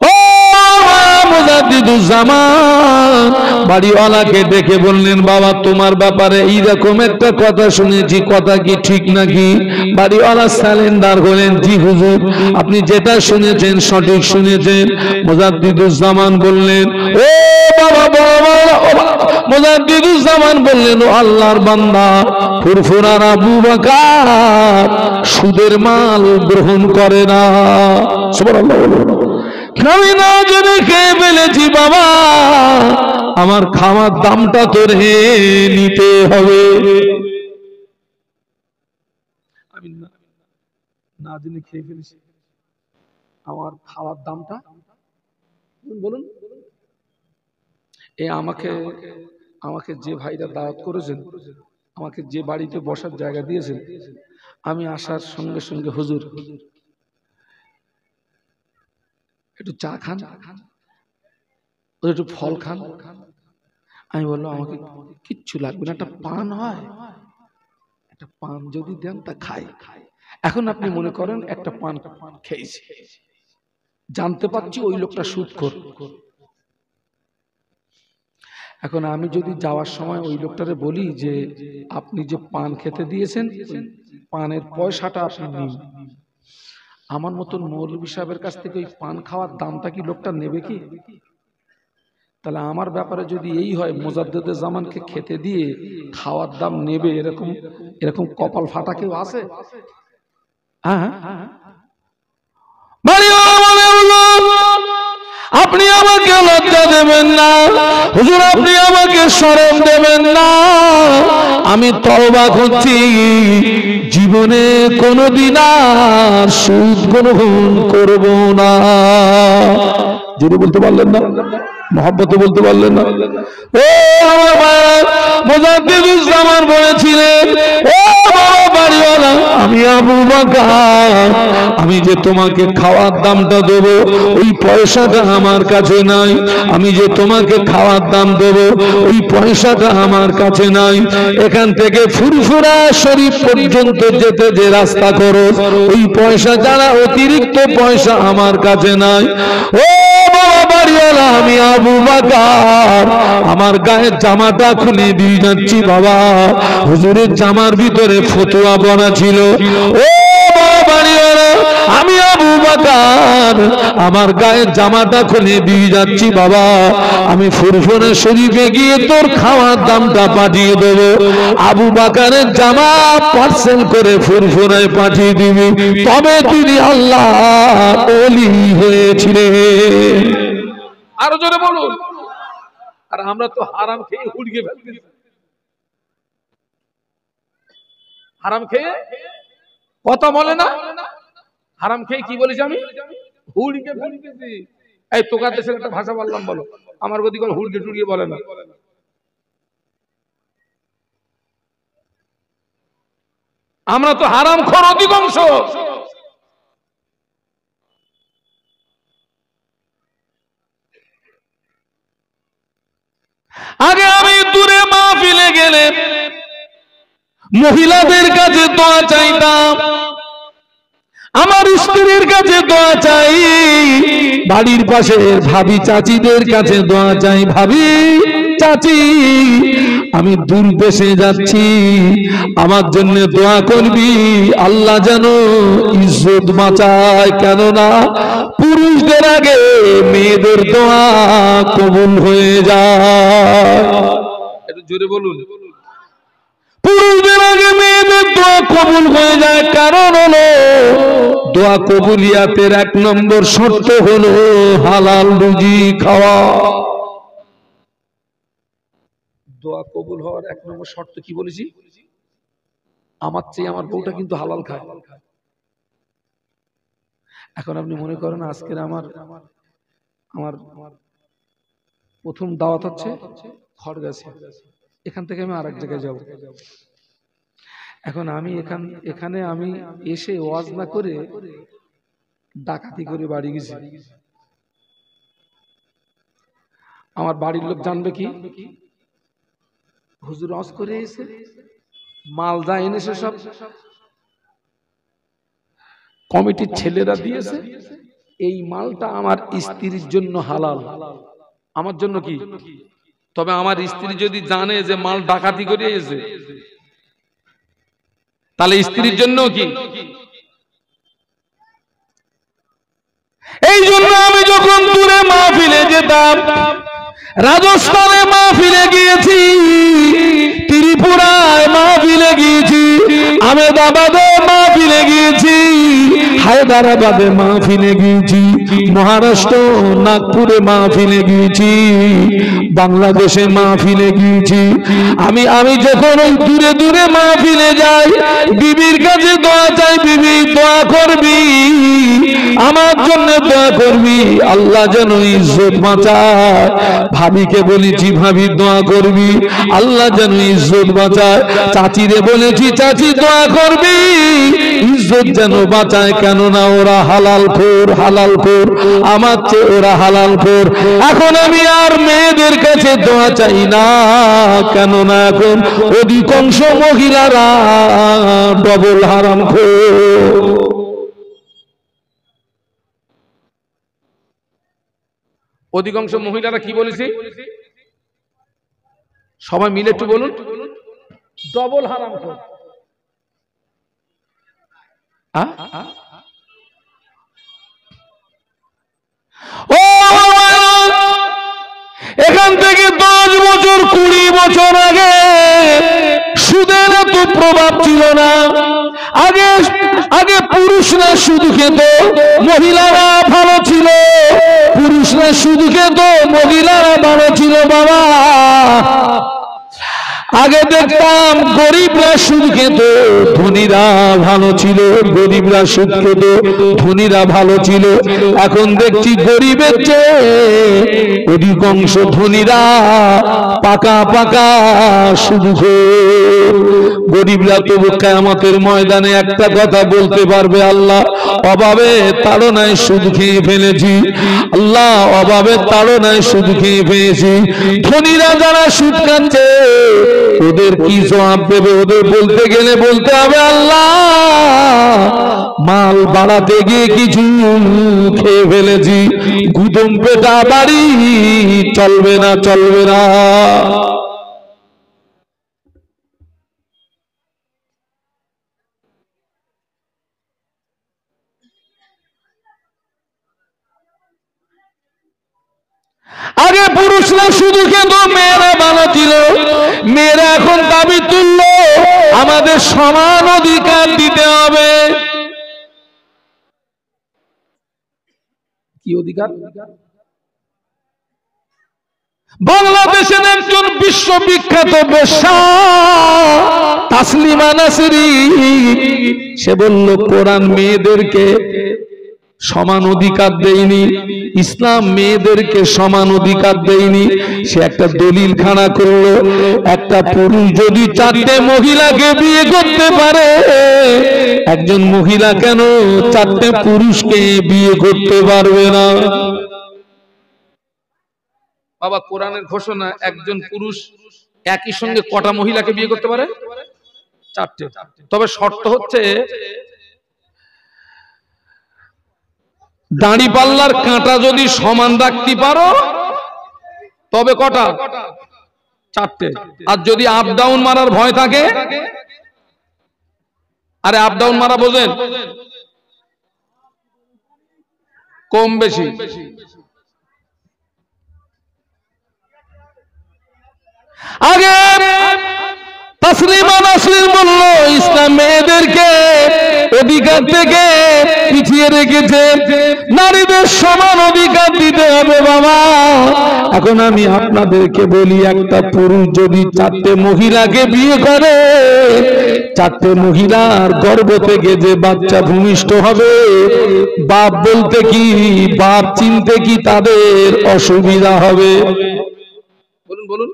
ও মুজাদ্দিদুজ্জামান বাড়িওয়ালাকে ডেকে বললেন, বাবা তোমার ব্যাপারে এইরকম একটা কথা শুনেছি, কথা কি ঠিক নাকি? বাড়িওয়ালা সালেন্ডার হলেন, জি হুজুর আপনি যেটা শুনেছেন সঠিক শুনেছেন। মুজাদ্দিদুজ্জামান বললেন, ও বাবা মুজাদ্দিদুজ্জামান বললেন, ও আল্লাহর বান্দা, ফুরফুরার আবু বকর সুদের মাল গ্রহণ করে না। সুবহানাল্লাহ। আমি না জেনে খেয়ে ফেলেছি বাবা, আমার খাওয়ার দামটা তো রে নিতে হবে। আমি না জেনে খেয়ে ফেলেছি, আমার খাওয়ার দামটা বলুন। আমাকে যে ভাইরা দাওয়াত করেছেন, আমাকে যে বাড়িতে বসার জায়গা দিয়েছেন, আমি আসার সঙ্গে সঙ্গে হুজুর একটু চা খান, একটু ফল খান। আমি বললাম আমাকে কিচ্ছু লাগবে না, একটা পান হয়, একটা পান যদি দেন তা খাই। এখন আপনি মনে করেন একটা পান খেয়েছি, জানতে পারছি ওই লোকটা সুদখোর। এখন আমি যদি যাওয়ার সময় ওই লোকটারে বলি যে আপনি যে পান খেতে দিয়েছেন পানের পয়সাটা আপনি নিন, আমার মতন মৌলভী সাহেবের কাছ থেকে ওই পান খাওয়ার দামটা কি লোকটা নেবে কি? তাহলে আমার ব্যাপারে যদি এই হয় মুজাদ্দিদে জামানকে খেতে দিয়ে খাওয়ার দাম নেবে, এরকম এরকম কপাল ফাটা কেউ আছে? হ্যাঁ, আপনি আমাকে লজ্জা দেবেন না হুজুর, আপনি আমাকে শরম দেবেন না। আমি তওবা করছি, জীবনে কোনোদিন আর সুদ গ্রহণ করব না। যদি বলতে পারলেন না, মহব্বতে বলতে পারলেন না। ও আমার ভাই মুজাদ্দিদুজ্জামান বলেছিলেন, ও বাবা বাড়িওয়ালা, আমি আবু বকর, আমি যে তোমাকে খাওয়ার দামটা দেবো ওই পয়সাটা আমার কাছে নাই। আমি যে তোমাকে খাওয়ার দাম দেবো ওই পয়সাটা আমার কাছে নাই। এখান থেকে ফুরফুরা শরীফ পর্যন্ত যেতে যে রাস্তা করো ওই পয়সা যারা অতিরিক্ত পয়সা আমার কাছে নাই। ও বাবা বাড়িওয়ালা, আমি আবু বকর আমার গায়ের জামাটা খুলে দিয়ে যাচ্ছি বাবা। হুজুরের জামার ভিতরে ফতুয়া বনা ছিল। ও বাবা বাড়িওয়ালা, আমি আবু বকর আমার গায়ের জামাটা খুলে দিয়ে যাচ্ছি বাবা। আমি ফুরফুরা শরীফে গিয়ে তোর খাওয়ার দামটা পাঠিয়ে দেবো। আবু বকরের জামা পার্সেল করে ফুরফুরায় পাঠিয়ে দিবি, তবে তিনি আল্লাহ ওলি হয়েছিলেন। আরো জোরে বলুন। আর আমরা তো হারাম খেয়ে হুড়িয়ে ফেলতেছি, হারাম খেয়ে কথা বলে না, হারাম খেয়ে কি বলেছি আমি? হুড়িয়ে ফেলতেছি। এই তোকার দেশের একটা ভাষা বললাম, বলো। আমার গতি করে হুড়িয়ে টুড়িয়ে বলে না। আমরা তো হারাম খোর অধিকাংশ। আগে আমি দূরে মাহফিলে গেলে মহিলাদের কাছে দোয়া চাইতাম, আমার স্ত্রীর কাছে দোয়া চাই, বাড়ির পাশে ভাবি চাচিদের কাছে দোয়া চাই, ভাবি চাচি আমি দূর দেশে যাচ্ছি, আমার জন্য দোয়া করবি, আল্লাহ যেন ইজ্জত বাঁচায়। কেননা পুরুষদের আগে মেয়েদের দোয়া কবুল হয়ে যায়। একটু জোরে বলুন। পুরুষদের আগে মেয়েদের দোয়া কবুল হয়ে যায়, কারণ হলো দোয়া কবুলিয়াতের 1 নম্বর শর্ত হলো হালাল রুজি খাওয়া। দোয়া কবুল হওয়ার 1 নম্বর শর্ত কি বলেছি? আমার চেয়ে আমার বউটা কিন্তু হালাল খায়। এখন আপনি মনে করেন আজকের আমার প্রথম দাওয়াত হচ্ছে খড়গাছি, এখান থেকে আমি আরেক জায়গায় যাব। এখন আমি এখানে আমি এসে ওয়াজ না করে ডাকাতি করে বাড়ি গেছি। আমার বাড়ির লোক জানবে কি হুজুর ওয়াজ করে এসে মালদা এনেছে, সব কমিটির ছেলেরা দিয়েছে, এই মালটা আমার স্ত্রীর জন্য হালাল, আমার জন্য কি? তবে আমার স্ত্রী যদি জানে যে মাল ডাকাতি করে এসে, তাহলে স্ত্রীর জন্য কি? এই জন্য আমি যখন দূরে মাহফিলে যেতাম, রাজস্থানে মাহফিলে গিয়েছি, ত্রিপুরায় মাহফিলে গিয়েছি, আহমেদাবাদে মাহফিলে গিয়েছি, হায়দ্রাবাদে মাহফিলে গিয়েছি, মহারাষ্ট্র নাগপুরে মাহফিলে গিয়েছি, বাংলাদেশে মাহফিলে গিয়েছি। আমি যখন ওই দূরে দূরে মাহফিলে যাই, বিবির কাছে দোয়া চাই, বিবি দোয়া করবি, আমার জন্য দোয়া করবি, আল্লাহ যেন ইজ্জত বাঁচায়। ভাবিকে বলেছি ভাবি দোয়া করবি, আল্লাহ যেন ইজ্জত বাঁচায়। চাচিরে বলেছি চাচি দোয়া করবি, ইজ্জত যেন বাঁচায়, কেননা ওরা হালাল খোর, হালাল খোর, আমার চেয়ে ওরা হালাল খোর। এখন আমি আর মেয়েদের কাছে দোয়া চাই না, কেননা এখন অধিকাংশ মহিলারা ডবল হারাম খোর। অধিকাংশ মহিলারা কি বলেছে? সবাই মিলে একটু বলুন, ডবল হারামখোর। ও এখান থেকে 10 বছর 20 বছর আগে সুদের এত প্রভাব ছিল না। আগে আগে পুরুষরা সুদ খেত, মহিলারা ভালো ছিল। পুরুষরা সুদ খেত, মহিলারা ভালো ছিল বাবা। আগে দেখতাম গরিবরা সুদ খেত, ধনীরা ভালো ছিল, গরিবরা সুদ খেত, ধনীরা ভালো ছিল। এখন দেখছি গরিবের চেয়ে অধিকাংশ ধনীরা পাকা পাকা সুদ খোর। গরিবরা তবু কিয়ামতের ময়দানে একটা কথা বলতে পারবে, আল্লাহ অভাবে তাড়নায় সুদ খেয়ে ফেলেছি, আল্লাহ অভাবে তাড়নায় সুদ খেয়ে ফেলেছি। ধনীরা যারা সুদ খাচ্ছে ওদের কি জবাব দেবে? ওদের বলতে গেলে বলতে হবে, আল্লাহ মাল বাড়াতে গিয়ে কিছু খেয়ে ফেলেছি, গুদম পেটা বাড়ি চলবে না, চলবে না। আগে পুরুষরা শুধু খেত, মেয়েরা ভালো ছিল। মেয়েরা এখন দাবি তুলল আমাদের সমান অধিকার দিতে হবে। কি অধিকার? বাংলাদেশের একজন বিশ্ববিখ্যাত বেশ্যা তাসলিমা নাসরি, সে বলল কোরআন মেয়েদেরকে সমান অধিকার দেয়নি, ইসলাম মেয়েদেরকে সমান অধিকার দেয়নি। সে একটা দলিল খাড়া করলো, একটা পুরুষ যদি 4টে মহিলাকে বিয়ে করতে পারে, একজন মহিলা কেন 4টে পুরুষকে বিয়ে করতে পারবে না? বাবা কোরআনের ঘোষণা, একজন পুরুষ একই সঙ্গে কটা মহিলাকে বিয়ে করতে পারে? 4টে। তবে শর্ত হচ্ছে দাড়ি পাল্লার কাঁটা যদি সমান রাখতে পারো তবে কটা? 4টে। আর যদি আপ ডাউন মারার ভয় থাকে, আরে আপ ডাউন মারা বোঝেন, কম বেশি, আগে তাসলিমা নাসরিন বলল ইসলাম মেয়েদেরকে অধিকার থেকে পিছিয়ে রেখেছে, নারীদের সমান অধিকার দিতে হবে বাবা। এখন আমি আপনাদেরকে বলি, একটা পুরুষ যদি 4টে মহিলাকে বিয়ে করে, 4টে মহিলার গর্ভ থেকে যে বাচ্চা ভূমিষ্ঠ হবে, বাপ বলতে কি, বাপ চিনতে কি তাদের অসুবিধা হবে? বলুন বলুন,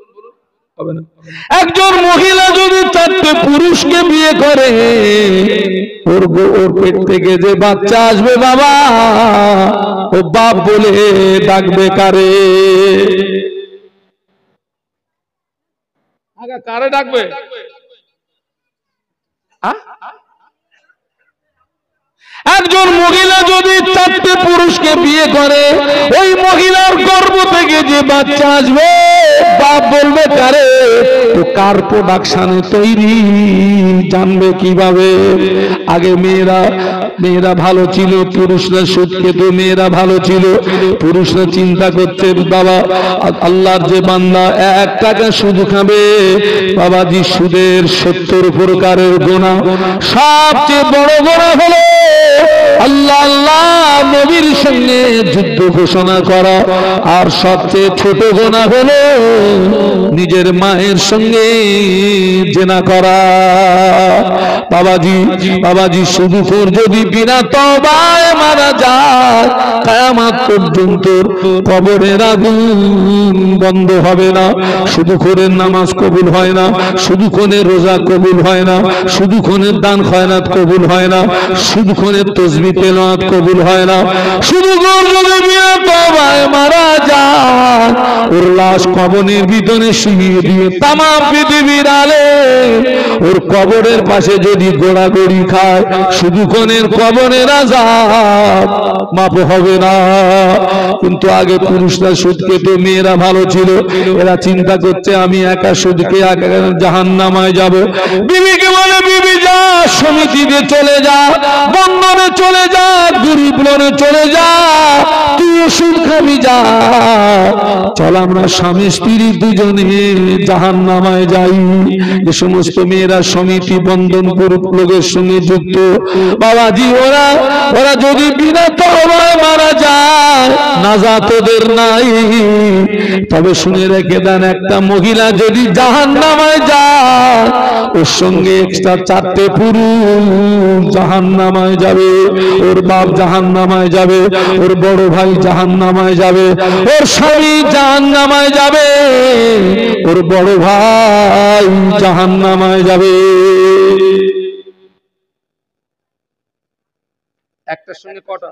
হবে না? একজন মহিলা যদি 4টে পুরুষকে বিয়ে করে, ওর পেট থেকে যে বাচ্চা আসবে বাবা, ও বাপ বলে ডাকবে কারে? আগে কারে ডাকবে? একজন মহিলা যদি 4টে পুরুষকে বিয়ে করে, ওই মহিলার গর্ভ থেকে যে বাচ্চা আসবে, বাপ বলবে কারে, তো কার প্রোডাকশনে তৈরি জানবে কিভাবে? আগে মেয়েরা ভালো ছিল, পুরুষরা সুদ খেত, মেয়েরা ভালো ছিল, পুরুষরা চিন্তা করছে বাবা আল্লাহর যে বান্দা 1 টাকা সুদ খাবে, বাবাজি সুদের 70 প্রকারের গুনাহ, সবচেয়ে বড় গুনাহ হলো আল্লাহ নবীর সঙ্গে যুদ্ধ ঘোষণা করা, আর সবচেয়ে ছোট গুনাহ হলো নিজের মায়ের সঙ্গে জিনা করা। বাবাজি সুদখোর যদি বিনা তওবায় মারা যায়, কিয়ামত পর্যন্ত কবরের আগুন বন্ধ হবে না। সুদখোরের নামাজ কবুল হয় না, সুদখোরের রোজা কবুল হয় না, সুদখোরের দান খয়রাত কবুল হয় না, সুদখোরের তাসবিহ তেলাওয়াত কবুল হয় না। সুদখোর যদি বিনা তওবায় মারা যায়, ওর লাশ কবরের ভিতরে শুইয়ে দিয়ে তামাম পৃথিবীর আলে ওর কবরের পাশে যদি গোড়াগড়ি খায়, সুদখোরের কবরের আযাব মাপ হবে না। কিন্তু আগে পুরুষরা সুদ খেত, মেয়েরা ভালো ছিল, এরা চিন্তা করছে আমি একা সুদকে জাহান্নামায় যাব। বিবিকে বলে বিবি যা, সমিতিতে চলে যা, বন্ধনে চলে যা, গরিব লোনে চলে যা, তুই সুদ খাবি যা, চল আমরা স্বামী স্ত্রী দুজনে জাহান্নামায় যাই। যে সমস্ত মেয়েরা সমিতি বন্ধন পুরুষ লোকের সঙ্গে যুক্ত, বাবাজি ওরা যদি বিনা তওবায় মারা যায়, নাজাত ওদের নাই। তবে শুনে রেখে দেন, একটা মহিলা যদি জাহান্নামায় যায়, ওর সঙ্গে এক্সট্রা 4টে পুরুষ জাহান্নামায় যাবে। ওর বাপ জাহান্নামায় যাবে, ওর বড় ভাই জাহান্নামায় যাবে, ওর স্বামী জাহান্নামায় যাবে, ওর বড় ভাই জাহান্নামায় যাবে। একটার সঙ্গে কটা?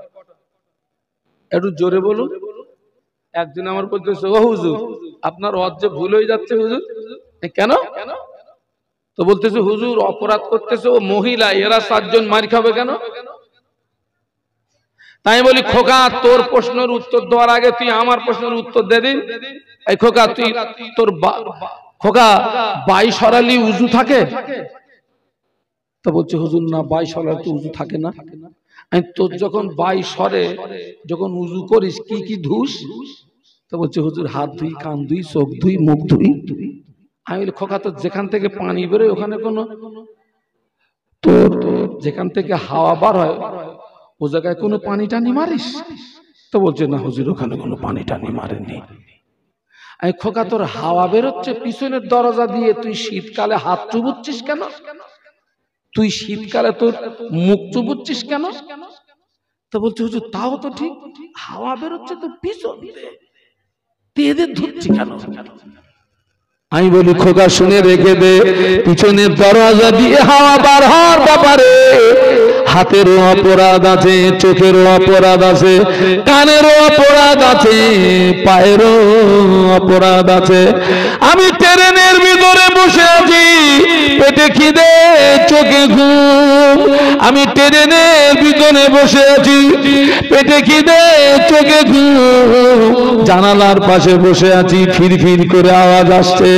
একটু জোরে বলুন। একজন আমার বলতেছে, ও হুজুর আপনার ওয়াজ যে ভুল হয়ে যাচ্ছে হুজুর। কেন? তো বলতেছে হুজুর অপরাধ করতেছে ও মহিলা, এরা 7 জন মার খাবে কেন? তাই বলি খোকা, তোর প্রশ্নের উত্তর দেওয়ার আগে তুই আমার প্রশ্নের উত্তর দে দিন। এই খোকা, তুই তোর খোকা 22 সরালি উজু থাকে? তো বলছে হুজুর না, 22 সরালি উজু থাকে না। তোর যখন 22 সরে যখন উজু করিস কি কি ধুস? তো বলছে হুজুর হাত ধুই, কান ধুই, চোখ ধুই, মুখ ধুই। আমি বলি খোকা, তো যেখান থেকে পানি বেরোয় ওখানে কোনো, তোর যেখান থেকে হাওয়া বার হয় ও জায়গায় কোনো পানি টানি মারিস? তো বলছে না হুজুর ওখানে কোনো পানি টানি মারেনি। আমি খোকা, তোর হাওয়া বেরোচ্ছে পিছনের দরজা দিয়ে, তুই শীতকালে হাত চুবুচ্ছিস কেন? তুই শীতকালে তোর মুখ চুবুচ্ছিস কেন? তো বলছে হুজুর তাও তো ঠিক, হাওয়া বেরোচ্ছে তো পিছন দিয়ে, এদের ধরছি কেন? আমি বলি খোকা শুনে রেখে দে, পিছনের দরজা দিয়ে হাওয়া বার হওয়ার ব্যাপারে হাতেরও অপরাধ আছে, চোখেরও অপরাধ আছে, কানেরও অপরাধ আছে, পায়েরও অপরাধ আছে। আমি ট্রেনের ভিতরে বসে আছি, পেটে খিদে, চোখে ঘুম। আমি ট্রেনের ভিতরে বসে আছি, পেটে খিদে, চোখে ঘুম। জানালার পাশে বসে আছি, ফিরফির করে আওয়াজ আসছে।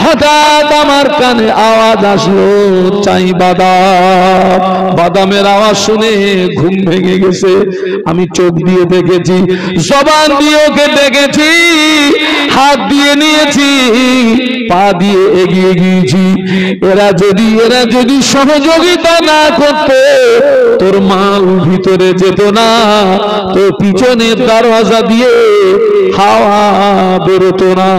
হঠাৎ আমার কানে আওয়াজ আসলো চাই বাদাম। বাদামের আওয়াজ শুনে ঘুম ভেঙে গেছে। আমি চোখ দিয়ে দেখেছি, জবান দিয়ে ওকে দেখেছি, হাত দিয়ে নিয়েছি, পা দিয়ে এগিয়ে গিয়েছি। এরা যদি সহযোগিতা না করতে, তোর মাল ভিতরে যেত না, তোর পিছনের দরজা দিয়ে হাওয়া বেরোতো না।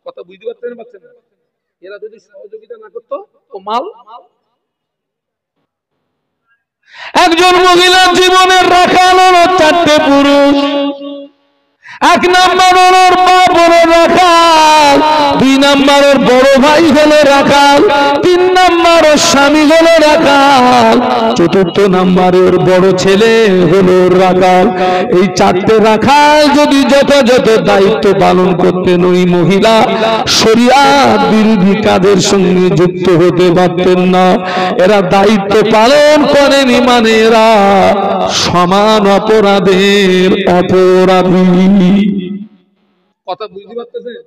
কথা বুঝতে পারছেন? এরা যদি সহযোগিতা না করতো তো মাল। একজন মহিলার জীবনের রাখাল হলো 4টে পুরুষ। 1 নাম্বার ওর বাপ হলো রাখাল, 2 নাম্বার ওর বড় ভাই হলো রাখাল, 3 নাম্বার ওর স্বামী হলো রাখাল, চতুর্থ নাম্বারে ওর বড় ছেলে হলো রাখাল। এই চারটে রাখাল যদি যথাযথ দায়িত্ব পালন করতেন, ওই মহিলা শরিয়াত বিরোধী কাজের সঙ্গে যুক্ত হতে পারতেন না। এরা দায়িত্ব পালন করেনি মানে এরা সমান অপরাধের অপরাধী। কথা বুঝতে পারতেছেন?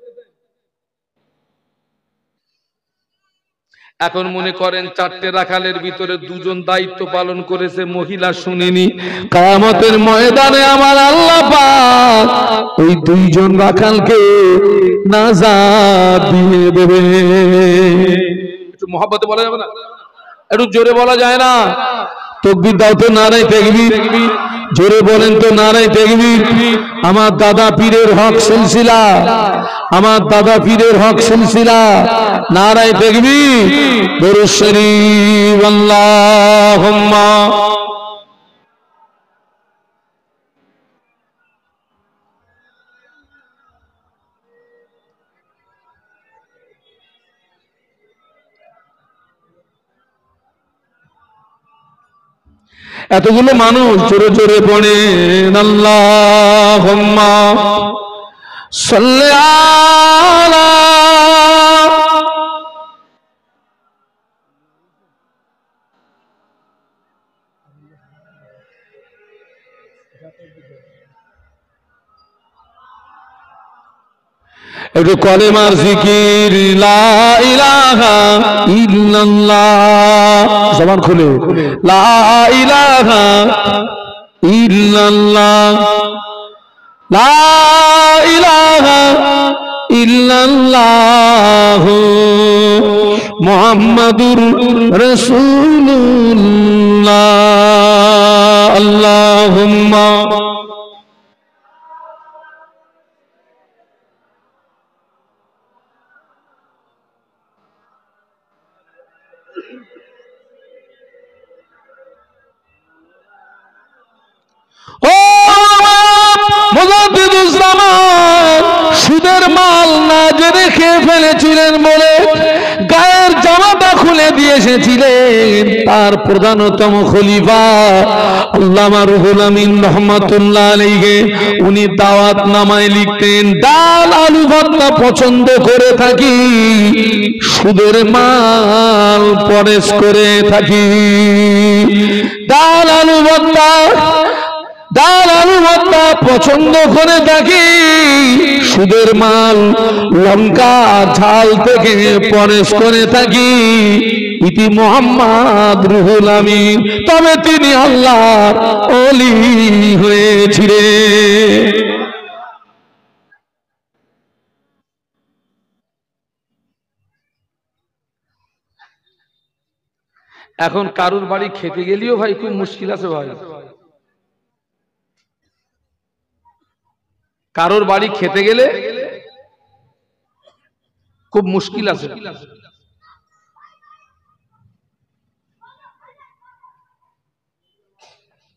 এখন মনে করেন চারটে রাখালের ভিতরে দুজন দায়িত্ব পালন করেছে, মহিলা শুনেনি। কিয়ামতের ময়দানে আমার আল্লাহ পাক ওই দুইজন রাখালকে নাজাত দিয়ে দেবে। একটু মহব্বতে বলা যাবে না? একটু জোরে বলা যায় না? তাকবীর দাও তো, নারায়ে তাকবীর। জোরে বলেন তো, নারায়ে তাকবীর। আমার দাদা পীরের হক সিলসিলা, আমার দাদা পীরের হক সিলসিলা, নারায়ে তাকবীর। দরুদ শরীফ আল্লাহুম্মা। এতগুলো মানুষ জোরে জোরে পড়েন আল্লাহুম্মা সাল্লি আলা। একটু কলেমার জিকির, লা ইলাহা ইল্লাল্লাহ, জবান খুলে লা ইলাহা ইল্লাল্লাহ, লা ইলাহা ইল্লাল্লাহ মুহাম্মাদুর রাসূলুল্লাহ। আল্লাহুম্মা সুদের মাল না জেনে খেয়ে ফেলেছিলেন বলে গায়ের জামাটা খুলে দিয়ে এসেছিলেন। তার প্রধানতম খলিফা আল্লামা রুহুল আমিন রহমাতুল্লাহ আলাইহি, উনি দাওয়াত নামায় লিখতেন, ডাল আলু ভর্তা পছন্দ করে থাকি, সুদের মাল পরেশ করে থাকি। ডাল আলু ভর্তা, ডাল আলু ভর্তা পছন্দ করে থাকি, সুদের মাল লঙ্কা ঝাল থেকে পরেশ করে থাকি। ইতি মুহাম্মদ রুহুল আমিন, তবে তিনি আল্লাহর ওলি হয়েছিলেন। এখন কারুর বাড়ি খেতে গেলেও ভাই খুব মুশকিল আছে ভাই, কারোর বাড়ি খেতে গেলে খুব মুশকিল আছে।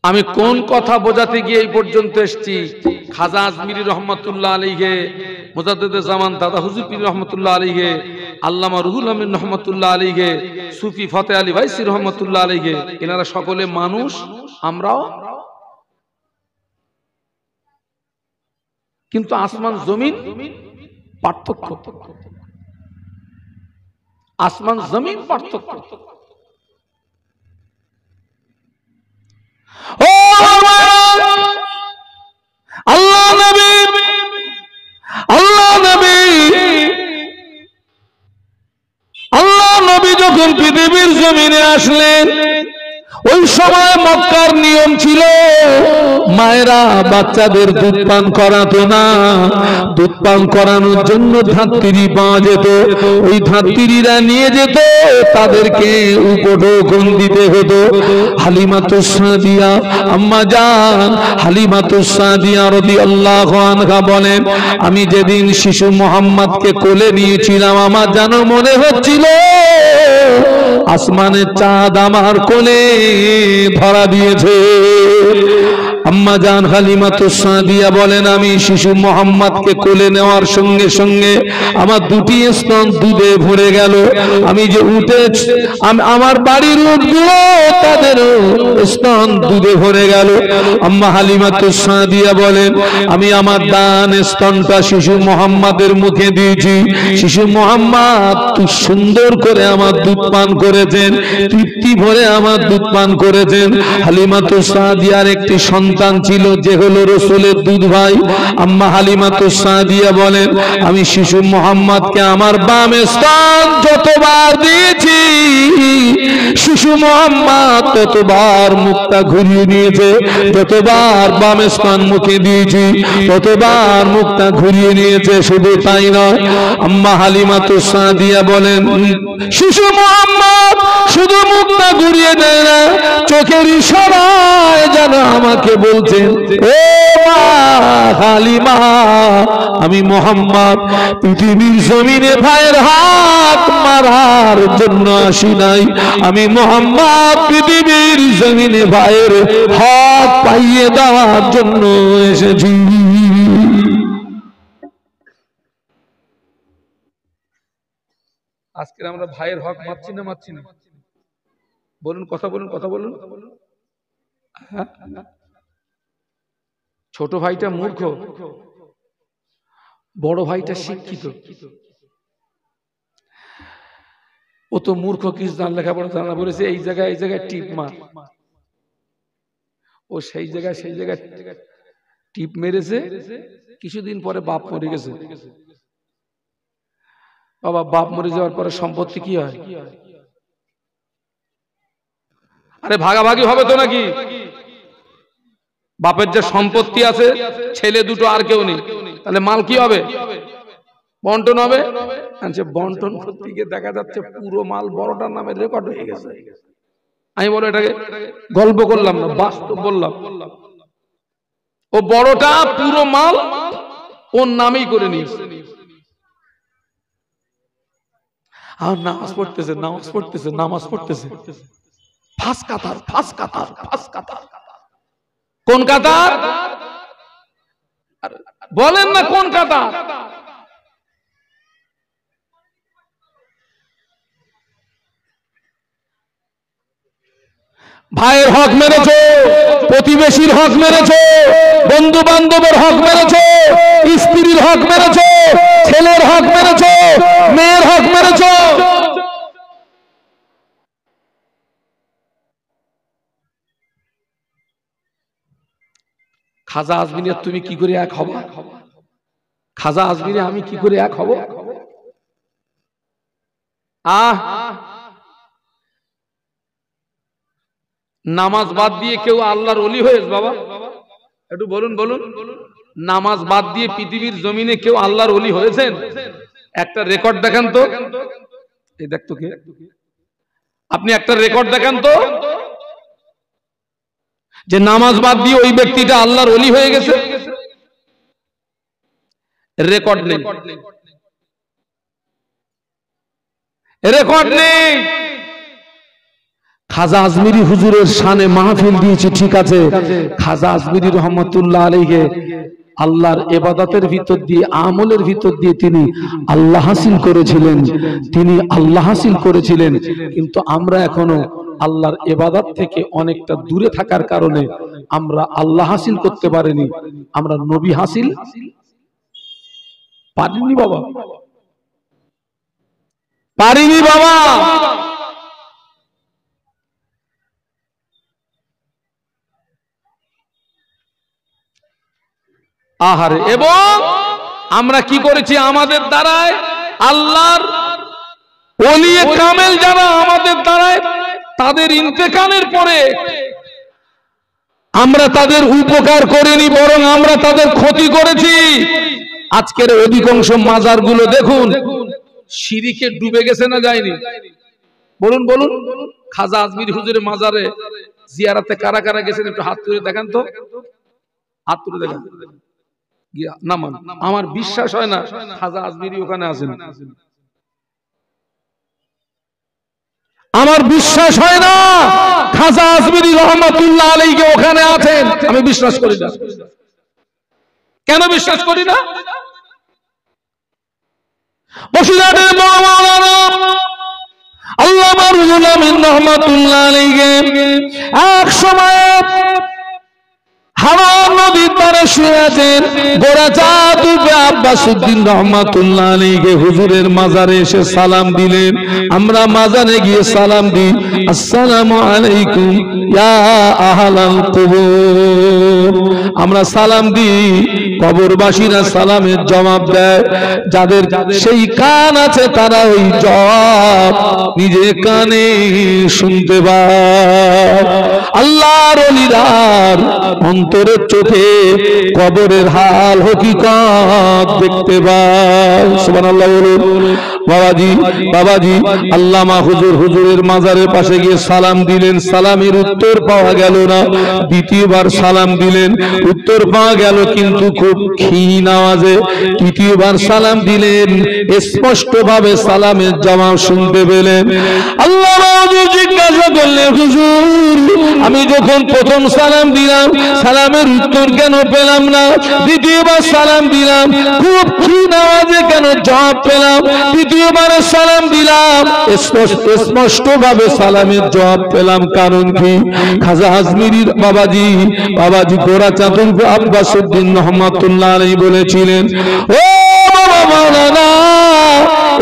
আমি কোন কথা বোঝাতে গিয়ে এই পর্যন্ত এসেছি, খাজা আজমিরি রহমাতুল্লাহ আলাইহি, মুজাদ্দিদে জামান দাদা হুজুর পীর রহমাতুল্লাহ আলাইহি, আল্লামা রুহুল আমিন রহমাতুল্লাহ আলাইহি, সুফি ফতেহ আলী ভাইসি রহমাতুল্লাহ আলাইহি, এনারা সকলে মানুষ, আমরাও। কিন্তু আসমান জমিন পার্থক্য, আসমান জমিন পার্থক্য। ও আল্লাহ নবী, আল্লাহ নবী, আল্লাহ নবী যখন পৃথিবীর জমিনে আসলেন, ওই সময় মক্কার নিয়ম ছিল মায়েরা বাচ্চাদের দুধ পান করাতো না। দুধ পান করানোর জন্য ধাত্রী পাওয়া যেত, ওই ধাত্রীরা নিয়ে যেত, তাদেরকে উপঢৌকন দিতে হতো। হালিমাতুস সাদিয়া আম্মা জান হালিমাতুস সাদিয়া রাদিয়াল্লাহু আনহা বলেন, আমি যেদিন শিশু মুহাম্মদকে কোলে নিয়েছিলাম, আমার যেন মনে হচ্ছিল আসমানের চাঁদ আমার কোলে ধরা দিয়েছে। আম্মা জান হালিমাতুস সাদিয়া বলেন, আমি শিশু মুহাম্মদকে কোলে নেওয়ার সঙ্গে সঙ্গে আমার দুটি স্তন দুধে ভরে গেল। আমি যে উঠে আমার বাড়ির উটগুলো তাদের স্তন দুধে ভরে গেল। আম্মা হালিমাতুস সাদিয়া বলেন, আমি আমার দান স্তনটা শিশু মুহাম্মাদের মুখে দিয়েছি। শিশু মুহাম্মদ খুব সুন্দর করে আমার দুধ পান করেছেন, তৃপ্তি ভরে আমার দুধ পান করেছেন। হালিমাতুস সাদিয়ার একটি সন্তান ছিল যে হলো রাসূলের দুধ ভাই। আম্মা হালিমাতুস সাদিয়া বলেন, আমি শিশু মুহাম্মদকে আমার বাম স্তন যতবার দিয়েছি শিশু মুহাম্মদ ততবার মুখটা ঘুরিয়ে নিয়েছে। যতবার বাম স্তন মুখে দিয়েছি ততবার মুখটা ঘুরিয়ে নিয়েছে। শুধু তাই নয়, আম্মা হালিমাতুস সাদিয়া বলেন, শিশু মুহাম্মদ শুধু মুখটা ঘুরিয়ে দেয় না, চোখের ইশারায় যেন আমাকে বলছেন, ও মা হালিমা, আমি মুহাম্মদ পৃথিবীর জমিনে ভাইয়ের হাত মারার জন্য আসি নাই, আমি মুহাম্মদ পৃথিবীর জমিনে ভাইয়ের হাত পাইয়ে দেওয়ার জন্য এসেছি। আজকে আমরা ভাইয়ের হক মারছি না মারছি না? বলুন, কথা বলুন, কথা বলুন। ছোট ভাইটা মূর্খ, বড় ভাইটা শিক্ষিত। ও তো মূর্খ, কিছু জান লেখাপড়া জানা, বলেছে এই জায়গায় টিপ মার। ও সেই জায়গায় টিপ মেরেছে। কিছুদিন পরে বাপ মরে গেছে। বাবা, বাপ মরে যাওয়ার পরে সম্পত্তি কি হয়? আরে ভাগাভাগি হবে তো নাকি? বাপের যে সম্পত্তি আছে, ছেলে দুটো আর কেউ নেই, তাহলে মাল কি হবে? বন্টন হবে। বন্টন করতে গিয়ে দেখা যাচ্ছে পুরো মাল বড়টার নামে রেকর্ড হয়ে গেছে। আমি বলো এটাকে গল্প করলাম না, বাস্তব বললাম। ও বড়টা পুরো মাল ওর নামেই করে নিয়েছে। আর নামাজ পড়তেছে ফাঁস কাতার। কোন কাতার বলেন না? কোন কাতার? ভাইয়ের হক মেরেছো, প্রতিবেশীর হক মেরেছো, বন্ধু বান্ধবের হক মেরেছো, স্ত্রীর হক মেরেছো, ছেলের হক মেরেছো, মেয়ের হক মেরেছো। খাজা আজমির তুমি কি করে এক হবা? খাজা আজমিরে আমি কি করে এক হব? নামাজ বাদ দিয়ে কেউ আল্লাহর ওলি হয়েছে? বাবা একটু বলুন। নামাজ বাদ দিয়ে পৃথিবীর জমিনে কেউ আল্লাহর ওলি হয়েছেন? একটা রেকর্ড দেখান তো। এই দেখতো কে? আপনি একটা রেকর্ড দেখান তো যে নামাজ বাদ দিয়ে ওই ব্যক্তিটা আল্লাহর ওলি হয়ে গেছে। রেকর্ড নেই, রেকর্ড নেই। খাজা আজমিরি হুজুরের শানে মাহফিল দিয়েছি, ঠিক আছে। খাজা আজমিরি রহমতুল্লাহ আলাইহি আল্লাহর ইবাদতের ভিতর দিয়ে, আমলের ভিতর দিয়ে তিনি আল্লাহ হাসিল করেছিলেন। কিন্তু আমরা এখনো আল্লাহর ইবাদত থেকে অনেকটা দূরে থাকার কারণে আমরা আল্লাহ হাসিল করতে পারিনি, আমরা নবী হাসিল পারিনি। বাবা পারিনি বাবা। আহারে, এবং আমরা কি করেছি? আমাদের দ্বারায় আল্লাহর ওলিয়ে কামেল যারা আমাদের দ্বারায়, তাদের ইন্তেকালের পরে আমরা তাদের উপকার করিনি, বরং আমরা তাদের ক্ষতি করেছি। আজকের অধিকাংশ মাজারগুলো দেখুন, শিরিকে ডুবে গেছে না যায়নি? বলুন। খাজা আজমির হুজুরের মাজারে জিয়ারাতে কারা কারা গেছেন একটু হাত তুলে দেখান তো। হাত তুলে দেখান। নামান, আমার বিশ্বাস হয় না খাজা আজমিরি ওখানে আছেন। আমার বিশ্বাস হয় না খাজা আজমিরি রহমাতুল্লাহ আলাইহি ওখানে আছেন? আমি বিশ্বাস করি না। কেন বিশ্বাস করি না? বসিরহাটের বড় মাওলানা আল্লামা রুহুল আমিন রহমাতুল্লাহ আলাইহি এক সময় হাওয়া নদীর পাড়ে শুয়ে আছেন। গোরাচাঁদ আব্বাসউদ্দিন রহমাতুল্লাহ আলাইহি হুজুরের মাজারে এসে সালাম দিলেন। আমরা মাজারে গিয়ে সালাম দিই, আসসালামু আলাইকুম ইয়া আহলাল কুবুর। আমরা সালাম দিই, কবরবাসীরা সালামের জবাব দেয়। যাদের সেই কান আছে তারা ওই জবাব নিজে কানে শুনতে পায়। আল্লাহর ওলিরার অন্তরের চোখে কবরের হাল হকিকত দেখতে পায়। সুবহানাল্লাহ বলুন। বাবাজি আল্লামা হুজুরের মাজারের পাশে গিয়ে সালাম দিলেন, সালামের উত্তর পাওয়া গেল না। দ্বিতীয়বার সালাম দিলেন, উত্তর পাওয়া গেল কিন্তু খুব ক্ষীণ আওয়াজে। তৃতীয়বার সালাম দিলেন, স্পষ্টভাবে সালামের জবাব শুনতে পেলেন। আল্লামা হুজুর জিজ্ঞাসা করলেন, হুজুর আমি যখন প্রথম সালাম দিলাম সালামের উত্তর কেন পেলাম না? দ্বিতীয়বার সালাম দিলাম, খুব ক্ষীণ আওয়াজে কেন জবাব পেলাম? দ্বিতীয়বার সালাম দিলাম, স্পষ্টভাবে সালামের জবাব পেলাম, কারণ কি? খাজা আজমিরির বাবাজি গোরাচাঁদ আব্বাসউদ্দিন রহমাতুল্লাহ আলাইহি বলেছিলেন, ও বাবা মাওলানা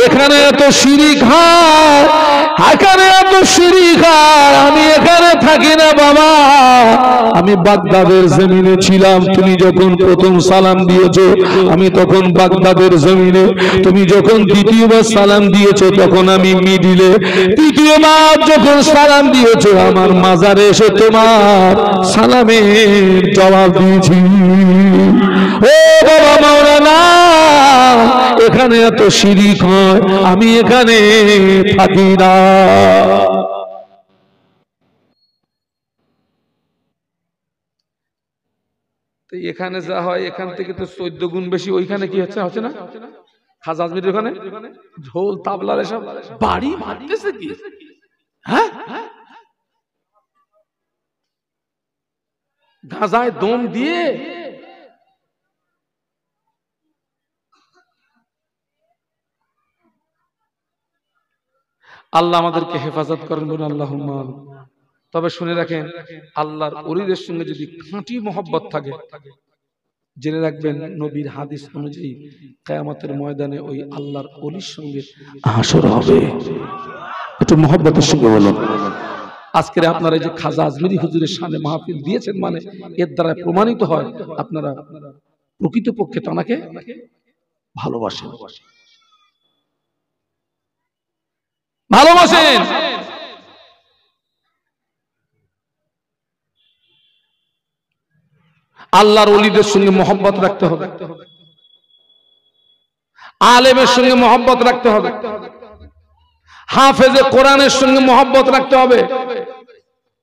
এখানে এত শিরিক হয়, এখানে এত শিরিক হয়, আমি এখানে থাকি না বাবা, আমি বাগদাদের জমিনে ছিলাম। তুমি যখন প্রথম সালাম দিয়েছো আমি তখন বাগদাদের জমিনে, তুমি যখন দ্বিতীয়বার সালাম দিয়েছো তখন আমি মিডিলে, তৃতীয়বার যখন সালাম দিয়েছো আমার মাজারে এসে তোমার সালামের জবাব দিয়েছি। ও বাবা মাওলানা এখানে এত শিরিক হয়, আমি এখানে থাকি না। এখানে যা হয় এখান থেকে তো 14 গুণ বেশি ওইখানে কি হচ্ছে না? খাজা আজমির ওখানে ঝোল তাবলার এসব বাড়ি মারতেছে কি? হ্যাঁ গাঁজায় দম দিয়ে আল্লাহ আমাদেরকে হেফাজত করেন, বলুন আল্লাহুম্মা। তবে শুনে রাখেন, আল্লাহর ওলিদের সঙ্গে যদি খাঁটি মহব্বত থাকে, জেনে রাখবেন নবীর হাদিস অনুযায়ী কিয়ামতের ময়দানে ওই আল্লাহর ওলির সঙ্গে হাসর হবে। একটু মহব্বতের সঙ্গে বলুন। আজকে আপনারা যে খাজা আজমিরি হুজুরের সামনে মাহফিল দিয়েছেন, মানে এর দ্বারা প্রমাণিত হয় আপনারা প্রকৃতপক্ষে তাকে ভালোবাসেন। আল্লাহর ওলিদের সঙ্গে মহব্বত রাখতে হবে, আলেমের সঙ্গে মহব্বত রাখতে হবে, হাফেজে কোরআনের সঙ্গে মহব্বত রাখতে হবে,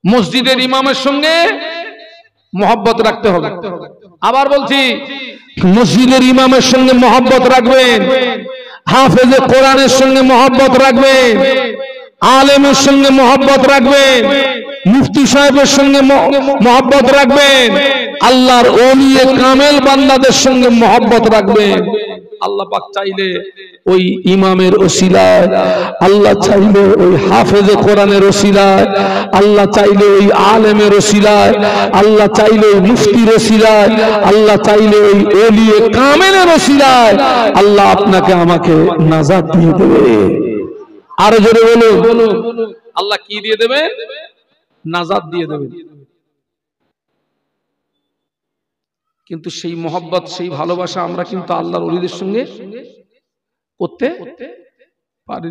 মসজিদের ইমামের সঙ্গে মহব্বত রাখতে হবে। আবার বলছি, মসজিদের ইমামের সঙ্গে মহব্বত রাখবেন, হাফেজে কোরআনের সঙ্গে মহব্বত রাখবেন, আলেমের সঙ্গে মহব্বত রাখবেন, মুফতি সাহেবের সঙ্গে মহব্বত রাখবেন, আল্লাহর ওলিয়ে কামেল বান্দাদের সঙ্গে মহব্বত রাখবেন। আল্লাহ পাক চাইলে ওই ইমামের ওসিলায়, আল্লাহ চাইলে ওই হাফেজে কোরআনের ওসিলায়, আল্লাহ চাইলে ওই আলেমের ওসিলায়, আল্লাহ চাইলে ওই মুফতির ওসিলায়, আল্লাহ চাইলে ওই ওলিয়ে কামেলের ওসিলায় আল্লাহ আপনাকে আমাকে নাজাত দিয়ে দেবে। আরো জোরে বলুন, আল্লাহ কি দিয়ে দেবে? নাজাত দিয়ে দেবে। কিন্তু সেই মহব্বত, সেই ভালোবাসা আমরা কিন্তু আল্লাহর ওলিদের সঙ্গে করতে পারি।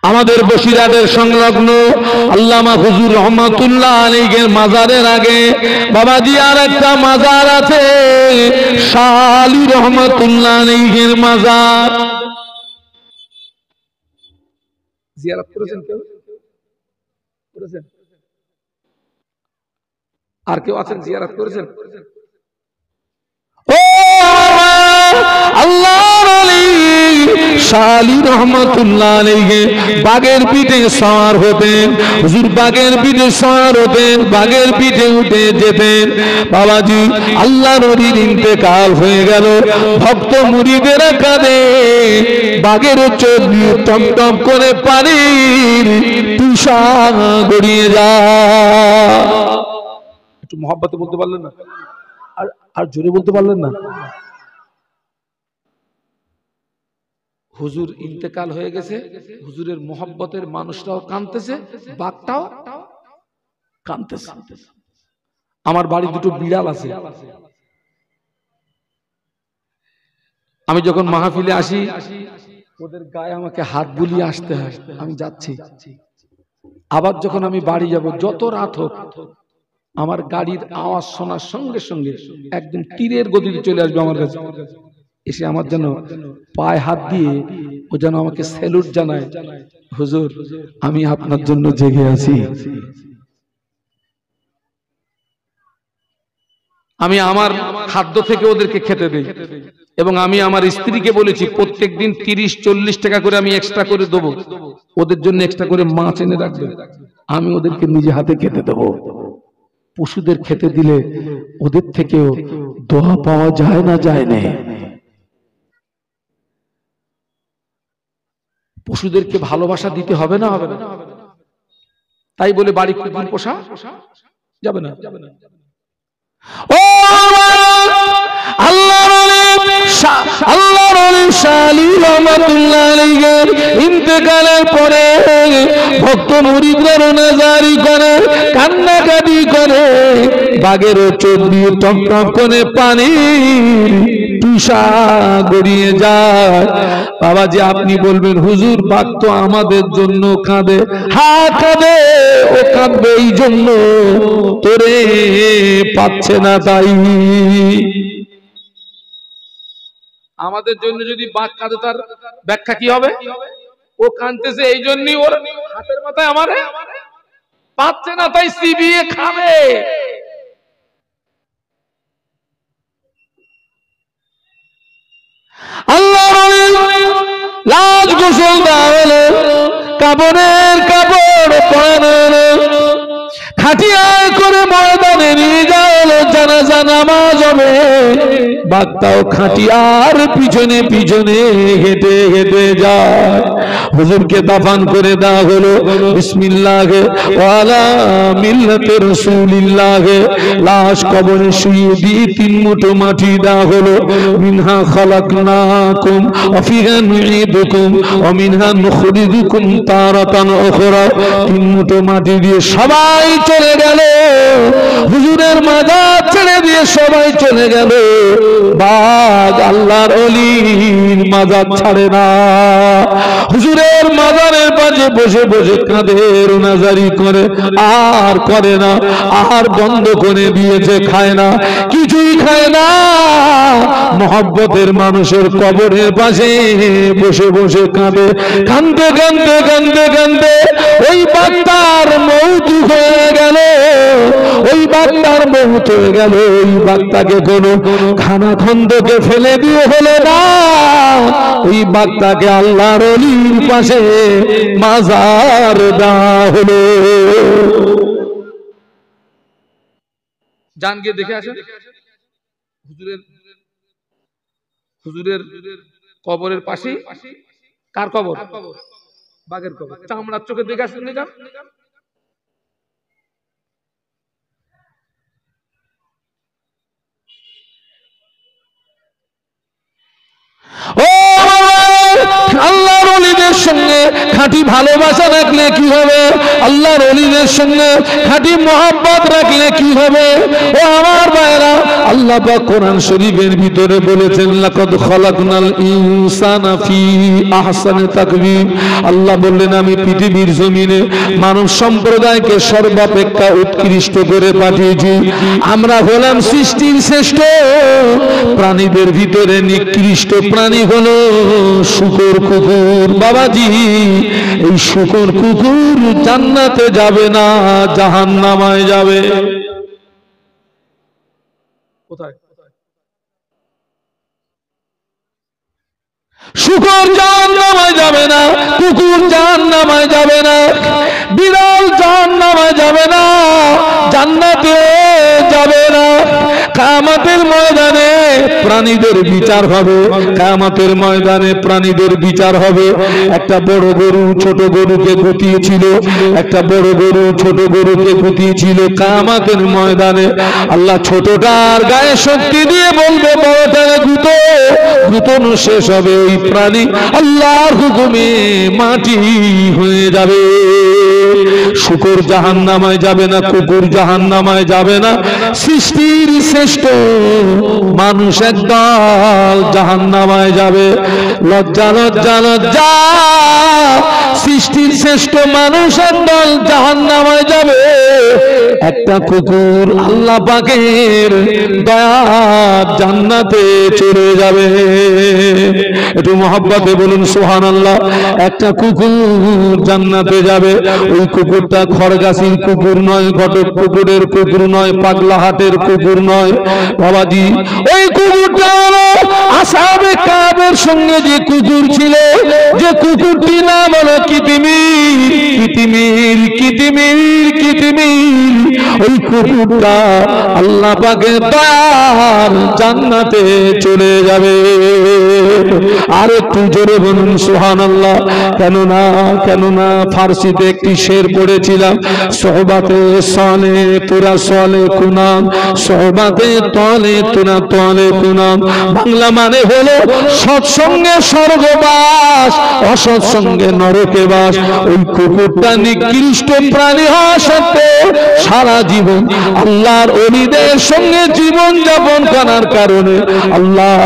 আমাদের বসিরহাটের সংলগ্ন আল্লামা হুজুর রহমাতুল্লাহ আলাইহির মাজারের আগে বাবাজি আর একটা মাজার আছে, শাহ আলী রহমাতুল্লাহ আলাইহির মাজার। জিয়ারত করেছেন কেউ? করেছেন? আর কেউ আছেন জিয়ারত করেছেন? ও আল্লাহর ওলি শাহ আলী রহমাতুল্লাহ আলাইহি বাগের পিঠে সওয়ার হতেন। হুজুর বাগের পিঠে সওয়ার হতেন, বাগের পিঠে উঠে যেতেন। বাবাজি আল্লাহর ওলির ইন্তেকাল হয়ে গেল, ভক্ত মুরিদেরা কাঁদে, বাগের চোখ দিয়ে টপটপ করে পানির তুষা গড়িয়ে যায়। একটু মহব্বতে বলতে পারলেন না? আর জোরে বলতে পারলেন না? হুজুর ইন্তেকাল হয়ে গেছে, হুজুরের মহব্বতের মানুষরাও কাঁদতেছে, বাঘটাও কাঁদতেছে। আমার বাড়ি দুটো বিড়াল আছে, আমি যখন মাহফিলে আসি ওদের গায়ে আমাকে হাত বুলিয়ে আসতে হয়, আমি যাচ্ছি। আবার যখন আমি বাড়ি যাব, যত রাত হোক, আমার গাড়ির আওয়াজ শোনার সঙ্গে সঙ্গে একদম তীরের গতিতে চলে আসবে আমার কাছে, এসে আমার যেন পায়ে হাত দিয়ে ও যেন আমাকে স্যালুট জানায়, হুজুর আমি আপনার জন্য জেগে আছি। আমি আমার খাদ্য থেকে ওদেরকে খেতে দেই, এবং আমি আমার স্ত্রীকে বলেছি প্রত্যেকদিন 30-40 টাকা করে আমি এক্সট্রা করে দেবো, ওদের জন্য এক্সট্রা করে মাছ এনে রাখবে, আমি ওদেরকে নিজে হাতে খেতে দেবো। পশুদের খেতে দিলে ওদের থেকেও দোয়া পাওয়া যায় না, যায় না? পশুদেরকে ভালোবাসা দিতে হবে না, হবে না? তাই বলে বাড়ি কুকুর পোষা যাবে না। ও আল্লাহর ওলি শাহ আলী রহমাতুল্লাহ আলাইহির ইন্তেকালের পরে ভক্ত মুরিদরা রোনাজারি করে, কান্নাকাটি করে, বাগের চোখ দিয়ে টপটপ করে পানির তুষা গড়িয়ে যায়। বাবাজি আপনি বলবেন হুজুর বাঘ তো আমাদের জন্য কাঁদে। হ্যাঁ কাঁদে, ও কাঁদবে এই জন্য তোরে পাচ্ছে না, তাই আমাদের জন্য যদি বাঘ কাঁদে তার ব্যাখ্যা কি হবে? ও কাঁদতেছে এই জন্যই ওর হাতের মাথায় আমারে পাচ্ছে না, তাই চিবিয়ে খাবে। আল্লাহর লাশ গোসল দেওয়া হলো, কাপড়ের কাপড় পরানো, খাটিয়ায় করে ময়দানে নিয়ে যাওয়া হলো, জানাজা নামাজ হবে। বাঘটাও খাটিয়ার পিছনে পিছনে হেঁটে হেঁটে যায়। হুজুরকে দাফন করে দেওয়া হলো, বিসমিল্লাহে ওয়ালা মিল্লাতে রাসূলিল্লাহে। লাশ কবরে শুইয়ে দিয়ে 3 মুঠো মাটি দেওয়া হলো, মিনহা খালাকনাকুম ওয়া ফিহা নুঈদুকুম ওয়া মিনহা নুখরিজুকুম তারাতান উখরা। 3 মুঠো মাটি দিয়ে সবাই চলে গেল, হুজুরের মাজার ছেড়ে দিয়ে সবাই চলে গেল। বাঘ আল্লাহর ওলির মাজার ছাড়ে না, হুজুরের মাজারের পাশে বসে বসে কাঁদে, রোনাজারি করে, আর করে না, আর বন্ধ করে দিয়েছে, খায় না, কিছুই খায় না। মহব্বতের মানুষের কবরের পাশে বসে বসে কাঁদে, কাঁদতে কাঁদতে কাঁদতে কাঁদতে ওই বাঘটার মৌত হয়ে গেল, ওই বাঘটার মৌত হয়ে গেল। ওই বাঘটাকে কোনো খানা খন্দকে ফেলে দিয়ে হলো না, ওই বাঘটাকে আল্লাহর ওলির পাশে মাজার দেওয়া হলো। জান গিয়ে দেখে আসেন হুজুরের কবরের পাশে কার কবর? বাঘের কবর। চামড়ার চোখে দেখে আসেন। ও আল্লাহর ওলিদের সঙ্গে খাঁটি ভালোবাসা রাখলে কি হবে? আল্লাহর ওলিদের সঙ্গে খাঁটি মহব্বত রাখলে কি হবে? ও আমার ভাইরা, আল্লাহ পাক কোরআন শরীফের ভিতরে বলেছেন, লাকাদ খালাকনাল ইনসানা ফি আহসানি তাকওয়িম। আল্লাহ বললেন আমি পৃথিবীর জমিনে মানব সম্প্রদায়কে সর্বাপেক্ষা উৎকৃষ্ট করে পাঠিয়েছি। আমরা হলাম সৃষ্টির শ্রেষ্ঠ, প্রাণীদের ভিতরে নিকৃষ্ট প্রাণী হলো শূকর কুকুর। বাবাজি এই শূকর কুকুর জান্নাতে যাবে না, জাহান্নামায় যাবে। কোথায়? শুকর জাহান্নামে যাবে না, কুকুর জাহান্নামে যাবে না, বিড়াল জাহান্নামে যাবে না, জান্নাতে যাবে না। কিয়ামতের ময়দানে প্রাণীদের বিচার হবে, কিয়ামতের ময়দানে প্রাণীদের বিচার হবে। একটা বড় গরু ছোট গরুকে গুতিয়েছিল, একটা বড় গরু ছোট গরুকে গুতিয়েছিল। কিয়ামতের ময়দানে আল্লাহ ছোটটার গায়ে শক্তি দিয়ে বলবে বড়টারে গুতো, গুতনো শেষ হবে, ওই প্রাণী আল্লাহর হুকুমে মাটি হয়ে যাবে। শুকর জাহান্নামে যাবে না, কুকুর জাহান্নামে যাবে না, সৃষ্টির শ্রেষ্ঠ মানুষ একদল জাহান্নামে যাবে। লজ্জা লজ্জা লজ্জা, সৃষ্টির শ্রেষ্ঠ মানুষ একদল জাহান্নামে যাবে। একটা কুকুর আল্লাহ পাকের দয়ার জান্নাতে চলে যাবে। একটু মহব্বতে বলুন সুবহানাল্লাহ। একটা কুকুর জান্নাতে যাবে। ওই কুকুরটা খড়গাছির কুকুর নয়, ঘটক কুকুরের কুকুর নয়, পাগলাহাটের কুকুর নয় বাবাজি। ওই কুকুরটা হলো আসহাবে কাহফের সঙ্গে যে কুকুর ছিল, যে কুকুরটি নাম হলো কিতিমির, কিতিমির, কিতিমির, কিতিমির। ওই কুকুরটা আল্লাহ পাকের দয়ার জান্নাতে চলে যাবে। আর একটু জোরে বলুন সুবহানাল্লাহ। কেননা ফার্সিতে একটি শের পড়েছিলাম, সোহবাতে সলে পুরা সলে কুনাম, সোহবাতে তলে তুনা তলে কুনাম। বাংলা মানে হলো সৎসঙ্গে স্বর্গবাস, অসৎসঙ্গে নরকে বাস। ওই কুকুরটা নিকৃষ্ট প্রাণী হওয়া সত্ত্বেও সারা জীবন আল্লাহর ওলিদের সঙ্গে জীবন যাপন করার কারণে আল্লাহর